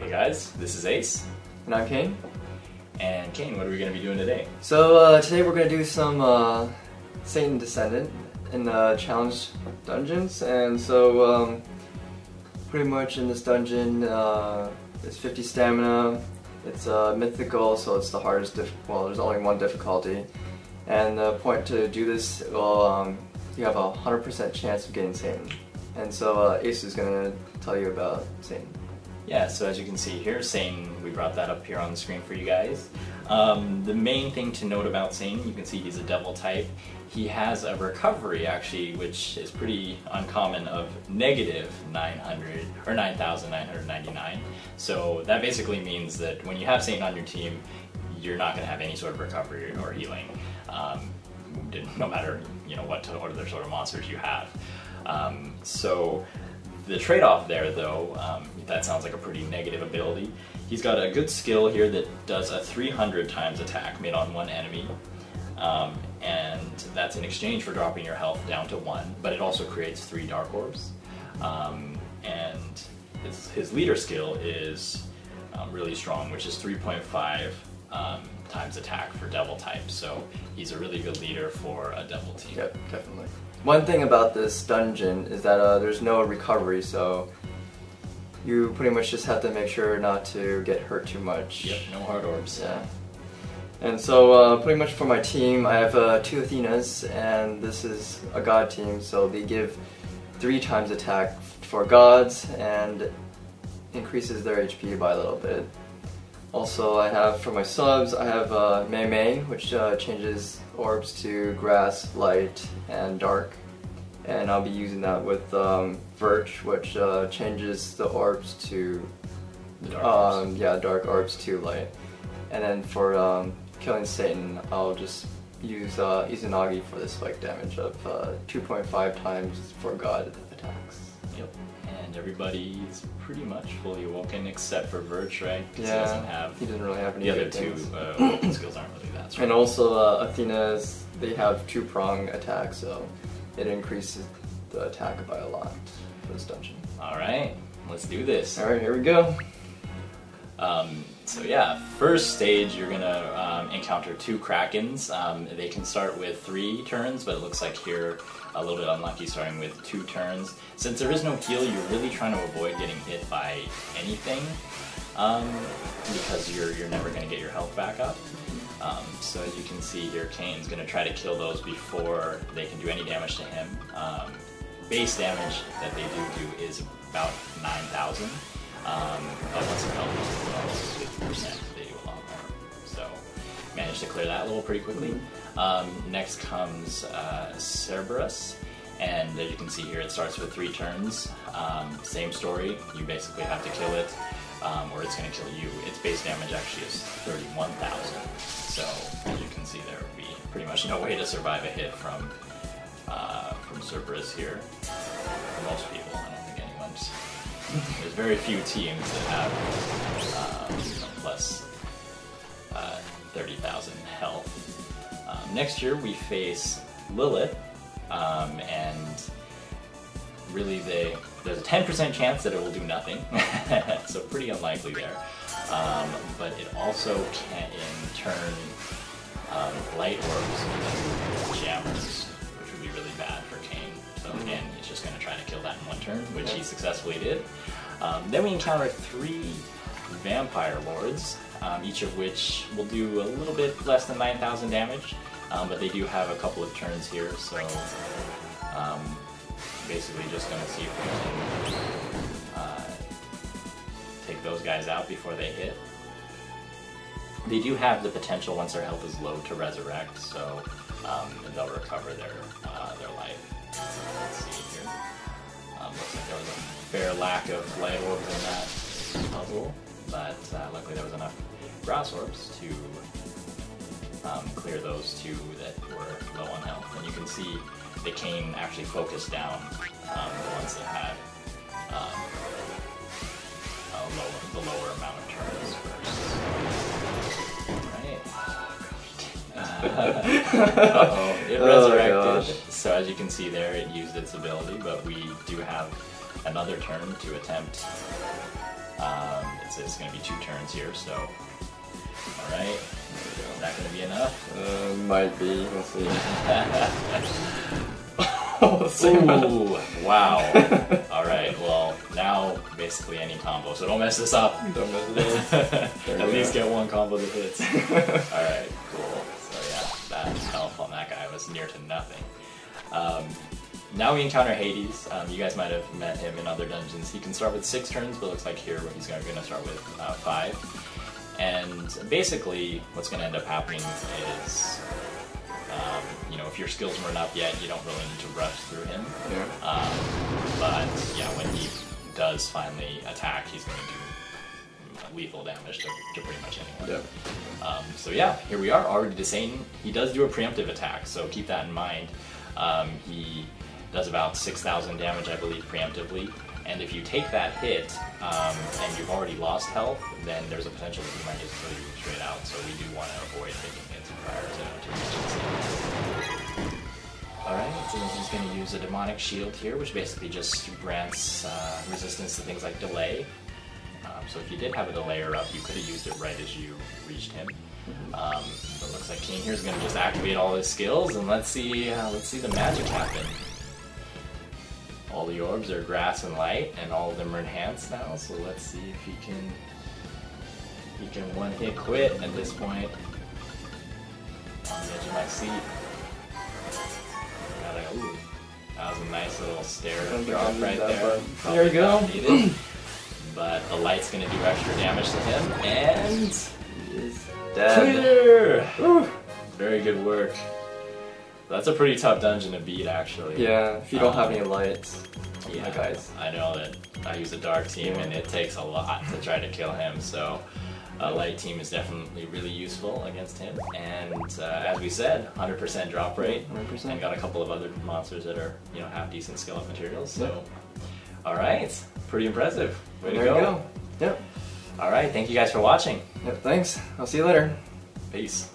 Hey guys, this is Ace. And I'm Kain. And Kain, what are we going to be doing today? So today we're going to do some Satan Descendant in the challenge dungeons. And so pretty much in this dungeon it's 50 stamina. It's mythical, so it's the hardest well, there's only one difficulty. And the point to do this, well, you have a 100% chance of getting Satan. And so Ace is going to tell you about Satan. Yeah, so as you can see here, Satan, we brought that up here on the screen for you guys. The main thing to note about Satan, you can see he's a devil type. He has a recovery actually, which is pretty uncommon, of negative 900 or 9,999. So that basically means that when you have Satan on your team, you're not going to have any sort of recovery or healing, no matter what other sort of monsters you have. So the trade-off there, though, that sounds like a pretty negative ability. He's got a good skill here that does a 300 times attack made on one enemy, and that's in exchange for dropping your health down to 1, but it also creates 3 dark orbs. And his leader skill is really strong, which is 3.5 times attack for devil type, so he's a really good leader for a devil team. Yep, definitely. One thing about this dungeon is that there's no recovery, so you pretty much just have to make sure not to get hurt too much. Yep, no hard orbs. Yeah. And so pretty much for my team, I have 2 Athenas, and this is a god team, so they give 3 times attack for gods and increases their HP by a little bit. Also, I have for my subs, I have Mei, which changes orbs to grass, light, and dark. And I'll be using that with Virch, which changes the orbs to dark orbs to light. And then for killing Satan, I'll just use Izanagi for the spike damage of 2.5 times for god attacks. Yep. And everybody's pretty much fully awoken except for Virch, right? Yeah, he doesn't really have any. The other 2 awoken skills aren't really that strong. And also Athena's, they have 2-prong attack, so it increases the attack by a lot for this dungeon. Alright, let's do this. Alright, here we go. So yeah, first stage you're gonna encounter 2 Krakens. They can start with 3 turns, but it looks like here a little bit unlucky, starting with 2 turns. Since there is no heal, you're really trying to avoid getting hit by anything, because you're never going to get your health back up. So as you can see here, Kain's going to try to kill those before they can do any damage to him. Base damage that they do is about 9,000. But once your health is almost 50%, they do a lot more. So managed to clear that level pretty quickly. Next comes Cerberus, and as you can see here, it starts with 3 turns. Same story, you basically have to kill it, or it's going to kill you. Its base damage actually is 31,000, so as you can see, there would be pretty much no way to survive a hit from Cerberus here. For most people, I don't think anyone's. There's very few teams that have plus 30,000 health. Next year we face Lilith, and really there's a 10% chance that it will do nothing, so pretty unlikely there. But it also can turn light orbs into jammers, which would be really bad for Kain. So again, he's just going to try to kill that in 1 turn, which he successfully did. Then we encounter 3 Vampire Lords, each of which will do a little bit less than 9,000 damage. But they do have a couple of turns here, so basically just going to see if we can take those guys out before they hit. They do have the potential, once their health is low, to resurrect, so they'll recover their life. Let's see here. Looks like there was a fair lack of light orbs in that puzzle, but luckily there was enough grass orbs to clear those 2 that were low on health. And you can see the Kain actually focused down the ones that had the lower amount of turns first. Right. It resurrected. So as you can see there, it used its ability, but we do have another turn to attempt its since it's going to be 2 turns here. So, all right, is that going to be enough? Might be. We'll see. Ooh, wow. All right, well, now basically any combo, so don't mess this up. Don't mess it up. At least get 1 combo that hits. All right, cool. So yeah, that health on that guy was near to nothing. Now we encounter Hades. You guys might have met him in other dungeons. He can start with 6 turns, but it looks like here he's going to start with 5. And basically, what's going to end up happening is, you know, if your skills weren't up yet, you don't really need to rush through him. Yeah. But yeah, when he does finally attack, he's going to do lethal damage to pretty much anyone. Yep. So yeah, here we are, already Desane. He does do a preemptive attack, so keep that in mind. He does about 6,000 damage, I believe, preemptively. And if you take that hit, and you've already lost health, then there's a potential that he might just kill you straight out. So we do want to avoid taking hits prior to reaching. Alright, so he's going to use a demonic shield here, which basically just grants resistance to things like delay. So if you did have a delayer up, you could have used it right as you reached him. But it looks like Kain here is going to just activate all his skills, and let's see the magic happen. All the orbs are grass and light, and all of them are enhanced now. So let's see if he can one-hit quit at this point. On the edge of my seat. Ooh, that was a nice little stair drop right there. There you go. Needed. But the light's going to do extra damage to him, and He is dead. clear! Ooh. Very good work. That's a pretty tough dungeon to beat, actually. Yeah, if you don't have any lights. Yeah, guys. I know that I use a dark team, and it takes a lot to try to kill him, so a light team is definitely really useful against him. And as we said, 100% drop rate, 100%. and got a couple of other monsters that are, you know, have decent skill up materials. So, all right, pretty impressive. Way to There go. you go. Yep. All right, thank you guys for watching. Yep. Thanks. I'll see you later. Peace.